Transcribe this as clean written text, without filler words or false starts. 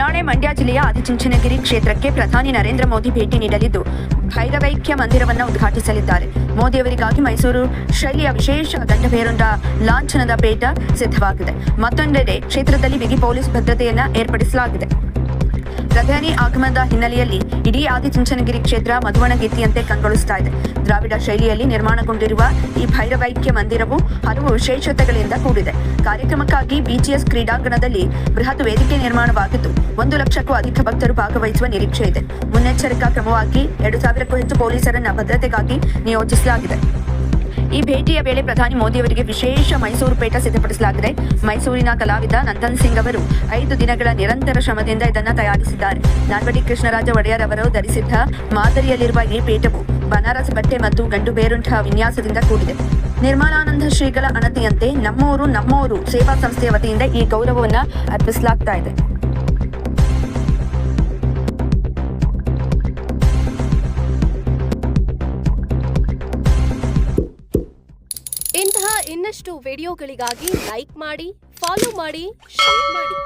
ನಾಳೆ ಮಂಡ್ಯ ಜಿಲ್ಲೆಯ ಆದಿಚುಂಚನಗಿರಿ ಕ್ಷೇತ್ರಕ್ಕೆ ಪ್ರಧಾನಿ ನರೇಂದ್ರ ಮೋದಿ ಭೇಟಿ ನೀಡಲಿದ್ದು ಭೈರವೈಕ್ಯ ಮಂದಿರವನ್ನು ಉದ್ಘಾಟಿಸಲಿದ್ದಾರೆ. ಮೋದಿಯವರಿಗಾಗಿ ಮೈಸೂರು ಶೈಲಿಯ ವಿಶೇಷ ಗಂಡಭೇರುಂಡ ಲಾಂಛನದ ಪೇಟ ಸಿದ್ಧವಾಗಿದೆ. ಮತ್ತೊಂದೆಡೆ ಕ್ಷೇತ್ರದಲ್ಲಿ ಬಿಗಿ ಪೊಲೀಸ್ ಭದ್ರತೆಯನ್ನು ಏರ್ಪಡಿಸಲಾಗಿದೆ. ಪ್ರಧಾನಿ ಆಗಮನದ ಹಿನ್ನೆಲೆಯಲ್ಲಿ ಇಡೀ ಆದಿಚುಂಚನಗಿರಿ ಕ್ಷೇತ್ರ ಮಧುವಣಗೀತೆಯಂತೆ ಕಂಗೊಳಿಸುತ್ತಾ ಇದೆ. ದ್ರಾವಿಡ ಶೈಲಿಯಲ್ಲಿ ನಿರ್ಮಾಣಗೊಂಡಿರುವ ಈ ಭೈರವೈಕ್ಯ ಮಂದಿರವು ಹಲವು ವಿಶೇಷತೆಗಳಿಂದ ಕೂಡಿದೆ. ಕಾರ್ಯಕ್ರಮಕ್ಕಾಗಿ ಬಿಜಿಎಸ್ ಕ್ರೀಡಾಂಗಣದಲ್ಲಿ ಬೃಹತ್ ವೇದಿಕೆ ನಿರ್ಮಾಣವಾಗಿದ್ದು 1 ಲಕ್ಷಕ್ಕೂ ಅಧಿಕ ಭಕ್ತರು ಭಾಗವಹಿಸುವ ನಿರೀಕ್ಷೆ ಇದೆ. ಮುನ್ನೆಚ್ಚರಿಕಾ ಕ್ರಮವಾಗಿ 2000ಕ್ಕೂ ಹೆಚ್ಚು ಪೊಲೀಸರನ್ನು ಭದ್ರತೆಗಾಗಿ ನಿಯೋಜಿಸಲಾಗಿದೆ. ಈ ಭೇಟಿಯ ವೇಳೆ ಪ್ರಧಾನಿ ಮೋದಿಯವರಿಗೆ ವಿಶೇಷ ಮೈಸೂರು ಪೇಟ ಸಿದ್ಧಪಡಿಸಲಾಗಿದೆ. ಮೈಸೂರಿನ ಕಲಾವಿದ ನಂದನ್ ಸಿಂಗ್ ಅವರು 5 ದಿನಗಳ ನಿರಂತರ ಶ್ರಮದಿಂದ ಇದನ್ನು ತಯಾರಿಸಿದ್ದಾರೆ. ನಾಲ್ವಡಿ ಕೃಷ್ಣರಾಜ ಒಡೆಯರ್ ಅವರು ಧರಿಸಿದ್ದ ಮಾದರಿಯಲ್ಲಿರುವ ಈ ಪೇಟವು ಬನಾರಸ್ ಬಟ್ಟೆ ಮತ್ತು ಗಂಡು ಬೇರುಂಠ ವಿನ್ಯಾಸದಿಂದ ಕೂಡಿದೆ. ನಿರ್ಮಲಾನಂದ ಶ್ರೀಗಳ ಅಣತಿಯಂತೆ ನಮ್ಮೂರು ಸೇವಾ ಸಂಸ್ಥೆಯ ವತಿಯಿಂದ ಈ ಗೌರವವನ್ನು ಅರ್ಪಿಸಲಾಗ್ತಾ ಇದೆ. ಇಂತಹ ಇನ್ನಷ್ಟು ವಿಡಿಯೋಗಳಿಗಾಗಿ ಲೈಕ್ ಮಾಡಿ, ಫಾಲೋ ಮಾಡಿ, ಶೇರ್ ಮಾಡಿ.